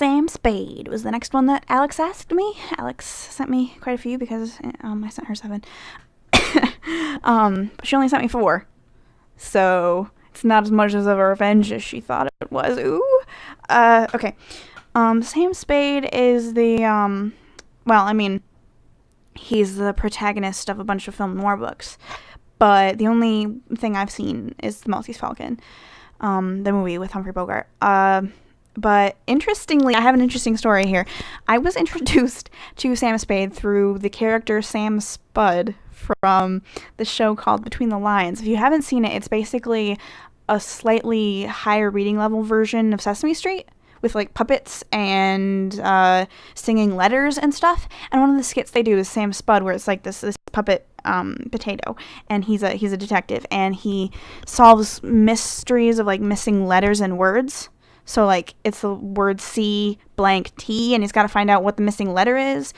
Sam Spade was the next one that Alex asked me. Alex sent me quite a few because I sent her 7. But she only sent me 4. So it's not as much as of a revenge as she thought it was. Ooh. Okay. Sam Spade is the, he's the protagonist of a bunch of film noir books. But the only thing I've seen is The Maltese Falcon, the movie with Humphrey Bogart. But interestingly, I have an interesting story here. I was introduced to Sam Spade through the character Sam Spud from the show called Between the Lines. If you haven't seen it, it's basically a slightly higher reading level version of Sesame Street with like puppets and singing letters and stuff. And one of the skits they do is Sam Spud, where it's like this puppet potato, and he's a detective, and he solves mysteries of like missing letters and words. So, like, it's the word C blank T, and he's got to find out what the missing letter is.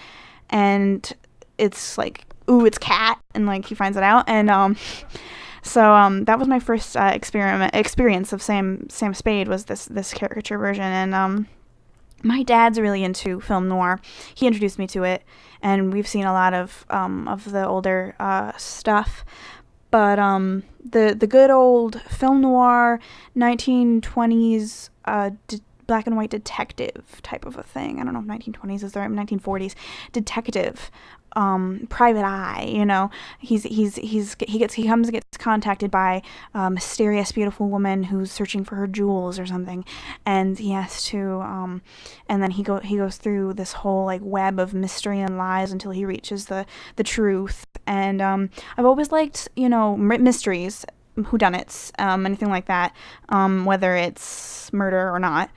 And it's like, ooh, it's cat. And, like, he finds it out. And, that was my first experience of Sam Spade, was this caricature version. And, my dad's really into film noir. He introduced me to it. And we've seen a lot of the older stuff. But the good old film noir 1920s black and white detective type of a thing. I don't know if 1920s is the right, 1940s detective, private eye. You know, he gets contacted by a mysterious beautiful woman who's searching for her jewels or something, and he has to and then he goes through this whole like web of mystery and lies until he reaches the truth. And I've always liked, you know, mysteries, whodunits, anything like that, whether it's murder or not,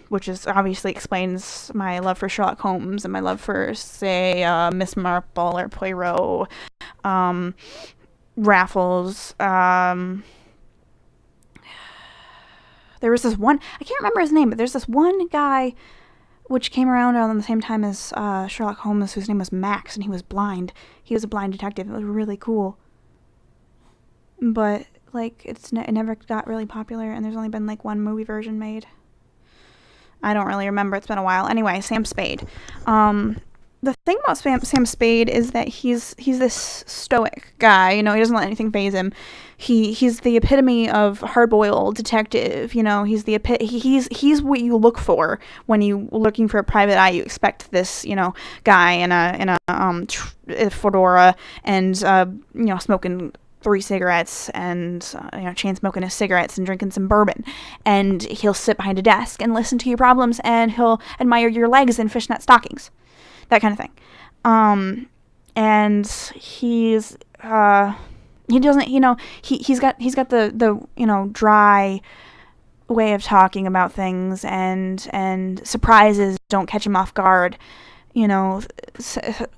which is obviously explains my love for Sherlock Holmes and my love for, say, Miss Marple or Poirot, Raffles. There was this one, I can't remember his name, but there's this one guy which came around the same time as Sherlock Holmes, whose name was Max, and he was blind. He was a blind detective. It was really cool. But, like, it never got really popular, and there's only been, like, one movie version made. I don't really remember. It's been a while. Anyway, Sam Spade. The thing about Sam Spade is that he's this stoic guy. You know, he doesn't let anything faze him. He's the epitome of hard-boiled detective. You know, he's what you look for when you looking for a private eye. You expect this, you know, guy in a fedora and you know, smoking 3 cigarettes and you know, chain smoking his cigarettes and drinking some bourbon, and he'll sit behind a desk and listen to your problems, and he'll admire your legs in fishnet stockings, that kind of thing. And he's he doesn't, you know, he's got the you know, dry way of talking about things, and surprises don't catch him off guard. You know,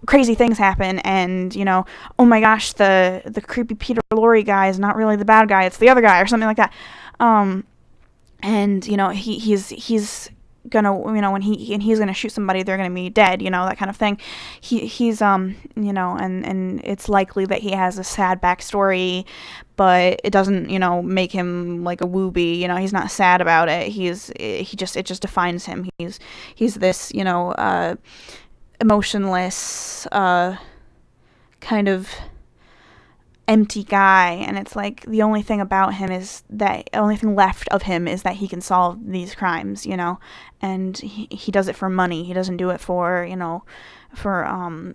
crazy things happen, and, you know, oh my gosh, the creepy Peter Lorre guy is not really the bad guy, it's the other guy, or something like that. And, you know, he's gonna, you know, when he's gonna shoot somebody, they're gonna be dead, you know, that kind of thing. He's you know, and it's likely that he has a sad backstory, but it doesn't, you know, make him like a wooby. You know, he's not sad about it. It just defines him. He's this, you know, emotionless, kind of empty guy, and it's like the only thing about him is that only thing left of him is that he can solve these crimes, you know, and he does it for money. He doesn't do it for, you know, for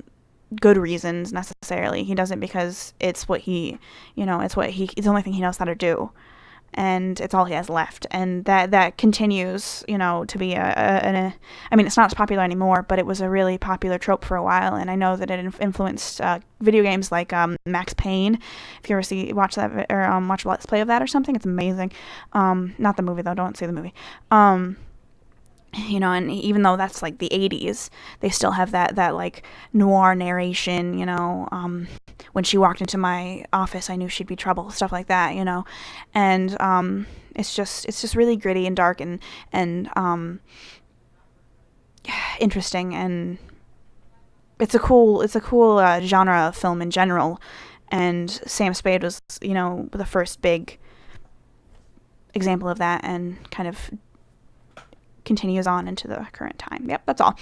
good reasons necessarily. He does it because it's what he, you know, it's the only thing he knows how to do, and it's all he has left. And that continues, you know, to be I mean, it's not as popular anymore, but it was a really popular trope for a while, and I know that it influenced video games like Max Payne. If you ever watch that, or watch a Let's Play of that or something, it's amazing. Not the movie, though. Don't see the movie. You know, and even though that's like the 80s, they still have that like noir narration, you know, when she walked into my office, I knew she'd be trouble, stuff like that, you know. And it's just really gritty and dark and interesting, and it's a cool genre of film in general. And Sam Spade was, you know, the first big example of that, and kind of continues on into the current time. Yep, that's all.